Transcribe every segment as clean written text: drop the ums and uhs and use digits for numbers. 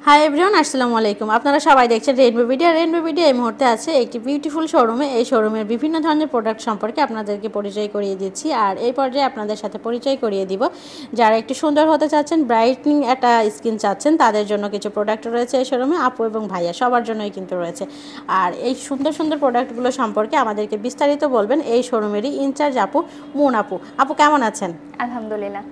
Hi everyone, আসসালামু আলাইকুম। আপনারা সবাই দেখছেন রেইনবো ভিডিও। রেইনবো ভিডিও এই মুহূর্তে আছে একটি বিউটিফুল শোরুমে। এই শোরুমের বিভিন্ন ধরনের প্রোডাক্ট সম্পর্কে আপনাদেরকে পরিচয় করিয়ে দিচ্ছি। আর এই পর্যায়ে আপনাদের সাথে পরিচয় করিয়ে দিব যারা একটু সুন্দর হতে চাচ্ছেন, ব্রাইটনিং একটা স্কিন চাচ্ছেন, তাদের জন্য কিছু প্রোডাক্ট রয়েছে এই শোরুমে। আপু এবং ভাইয়া সবার জন্যই কিন্তু রয়েছে। আর এই সুন্দর সুন্দর প্রোডাক্টগুলো সম্পর্কে আমাদেরকে বিস্তারিত বলবেন এই শোরুমেরই ইনচার্জ আপু, মুন আপু। আপু কেমন আছেন? আলহামদুলিল্লাহ।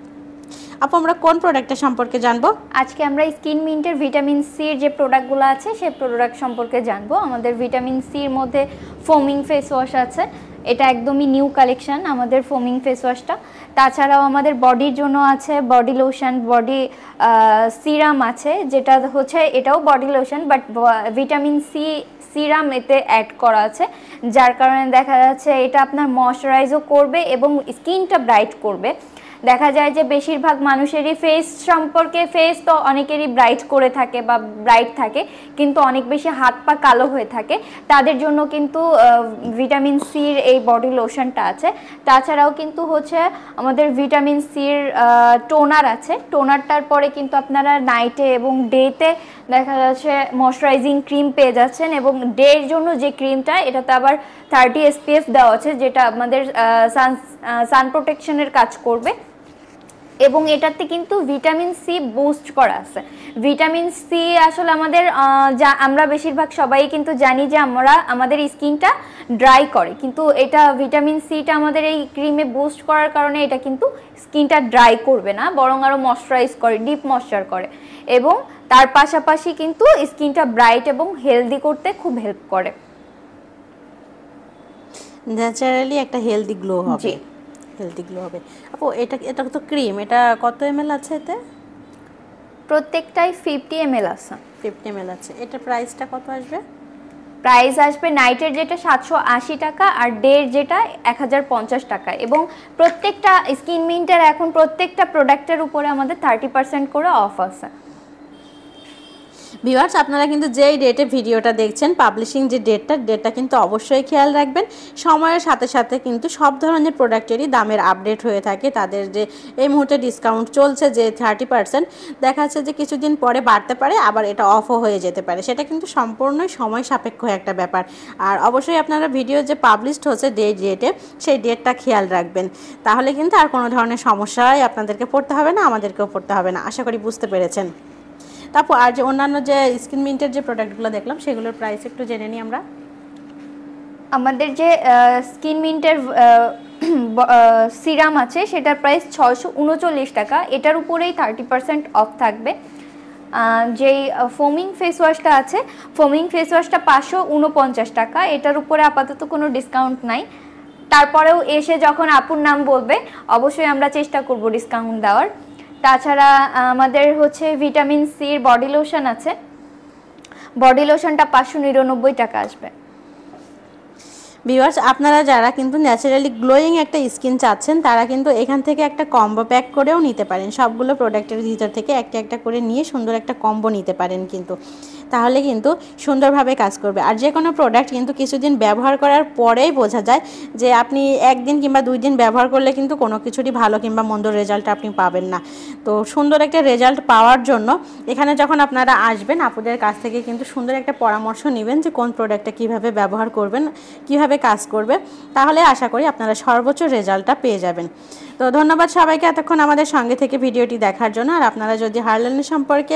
আপু, আমরা কোন প্রোডাক্টের সম্পর্কে জানবো? আজকে আমরা স্কিন মিন্টের ভিটামিন সির যে প্রোডাক্টগুলো আছে সেই প্রোডাক্ট সম্পর্কে জানবো। আমাদের ভিটামিন সির মধ্যে ফোমিং ফেস ওয়াশ আছে, এটা একদমই নিউ কালেকশন আমাদের ফোমিং ফেস ওয়াশটা। তাছাড়াও আমাদের বডির জন্য আছে বডি লোশন, বডি সিরাম আছে, যেটা হচ্ছে এটাও body lotion but vitamin C serum এতে অ্যাড করা আছে, যার কারণে দেখা যাচ্ছে এটা আপনার ময়শ্চারাইজও করবে এবং স্কিনটা ব্রাইট করবে। দেখা যায় যে বেশিরভাগ মানুষেরই ফেস সম্পর্কে, ফেস তো অনেকেরই ব্রাইট করে থাকে বা ব্রাইট থাকে, কিন্তু অনেক বেশি হাত পা কালো হয়ে থাকে, তাদের জন্য কিন্তু ভিটামিন সির এই বডি লোশনটা আছে। তাছাড়াও কিন্তু হচ্ছে আমাদের ভিটামিন সির টোনার আছে, টোনারটার পরে কিন্তু আপনারা নাইটে এবং ডেতে দেখা যাচ্ছে ময়শ্চারাইজিং ক্রিম পেয়ে যাচ্ছেন। এবং ডের জন্য যে ক্রিমটা, এটাতে আবার 30 SPF দেওয়া আছে, যেটা আমাদের সান প্রোটেকশনের কাজ করবে। এবং এটাতে কিন্তু ভিটামিন সি বুস্ট করা আছে। ভিটামিন সি আসলে আমাদের আমরা বেশিরভাগ সবাই কিন্তু জানি যে আমাদের স্কিনটা ড্রাই করে, কিন্তু এটা ভিটামিন সিটা আমাদের এই ক্রিমে বুস্ট করার কারণে এটা কিন্তু স্কিনটা ড্রাই করবে না, বরং আরও ময়শ্চারাইজ করে, ডিপ ময়শ্চার করে, এবং তার পাশাপাশি কিন্তু স্কিনটা ব্রাইট এবং হেলদি করতে খুব হেল্প করে। ন্যাচারালি একটা হেলদি গ্লো হবে। হেলদি গ্লো হবে। আপু, এটা তো ক্রিম, এটা কত ml আছে? এতে প্রত্যেকটাই 50 ml আছে। 50 ml আছে। এটার প্রাইসটা কত আসবে? প্রাইস আসবে নাইটের যেটা 780 টাকা আর ডের যেটা 1050 টাকা। এবং প্রত্যেকটা স্কিন মিন্টের এখন প্রত্যেকটা প্রোডাক্টের উপরে আমাদের 30% করে অফ আছে। ভিউয়ার্স, আপনারা কিন্তু যেই ডেটে ভিডিওটা দেখছেন, পাবলিশিং যে ডেটটা কিন্তু অবশ্যই খেয়াল রাখবেন। সময়ের সাথে সাথে কিন্তু সব ধরনের প্রোডাক্টেরই দামের আপডেট হয়ে থাকে। তাদের যে এই মুহূর্তে ডিসকাউন্ট চলছে যে 30%, দেখা যাচ্ছে যে কিছুদিন পরে বাড়তে পারে, আবার এটা অফও হয়ে যেতে পারে। সেটা কিন্তু সম্পূর্ণই সময় সাপেক্ষ একটা ব্যাপার। আর অবশ্যই আপনারা ভিডিও যে পাবলিশড হচ্ছে ডেটে, সেই ডেটটা খেয়াল রাখবেন। তাহলে কিন্তু আর কোনো ধরনের সমস্যায় আপনাদেরকে পড়তে হবে না, আমাদেরকেও পড়তে হবে না। আশা করি বুঝতে পেরেছেন। তারপর আর যে অন্যান্য যে স্কিন মিন্টের যে প্রোডাক্টগুলো দেখলাম, সেগুলোর প্রাইস একটু জেনে নিই আমরা। আমাদের যে স্কিন মিন্টের সিরাম আছে সেটার প্রাইস 639 টাকা, এটার উপরেই 30% অফ থাকবে। যেই ফোমিং ফেস ওয়াশটা আছে, ফোমিং ফেস ওয়াশটা 549 টাকা, এটার উপরে আপাতত কোনো ডিসকাউন্ট নাই। তারপরেও এসে যখন আপুর নাম বলবে অবশ্যই আমরা চেষ্টা করব ডিসকাউন্ট দেওয়ার। তাছাড়া আমাদের হচ্ছে ভিটামিন সির বডি লোশন আছে, বডি লোশনটা 599 টাকা আসবে। ভিউয়ার্স, আপনারা যারা কিন্তু ন্যাচারালি গ্লোয়িং একটা স্কিন চাচ্ছেন, তারা কিন্তু এখান থেকে একটা কম্বো প্যাক করেও নিতে পারেন। সবগুলো প্রোডাক্টের ভিতর থেকে একটা একটা করে নিয়ে সুন্দর একটা কম্বো নিতে পারেন কিন্তু, তাহলে কিন্তু সুন্দরভাবে কাজ করবে। আর যে কোনো প্রোডাক্ট কিন্তু কিছুদিন ব্যবহার করার পরেই বোঝা যায় যে আপনি একদিন কিংবা 2 দিন ব্যবহার করলে কিন্তু কোনো কিছুরই ভালো কিংবা মন্দ রেজাল্ট আপনি পাবেন না। তো সুন্দর একটা রেজাল্ট পাওয়ার জন্য এখানে যখন আপনারা আসবেন, আপুদের কাছ থেকে কিন্তু সুন্দর একটা পরামর্শ নেবেন যে কোন প্রোডাক্টটা কীভাবে ব্যবহার করবেন, কীভাবে কাজ করবে, তাহলে আশা করি আপনারা সর্বোচ্চ রেজাল্টটা পেয়ে যাবেন। তো ধন্যবাদ সবাইকে এতক্ষণ আমাদের সঙ্গে থেকে ভিডিওটি দেখার জন্য। আর আপনারা যদি হার্লেনের সম্পর্কে,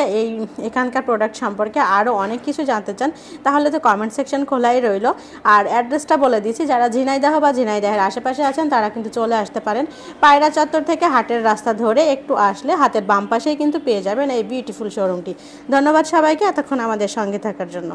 এখানকার প্রোডাক্ট সম্পর্কে আরও অনেক কিছু জানতে চান, তাহলে তো কমেন্ট সেকশন খোলাই রইল। আর অ্যাড্রেসটা বলে দিচ্ছি, যারা ঝিনাইদহ বা ঝিনাইদহের আশেপাশে আছেন তারা কিন্তু চলে আসতে পারেন। পায়রা চত্বর থেকে হাটের রাস্তা ধরে একটু আসলে হাতের বাম পাশেই কিন্তু পেয়ে যাবেন এই বিউটিফুল শোরুমটি। ধন্যবাদ সবাইকে এতক্ষণ আমাদের সঙ্গে থাকার জন্য।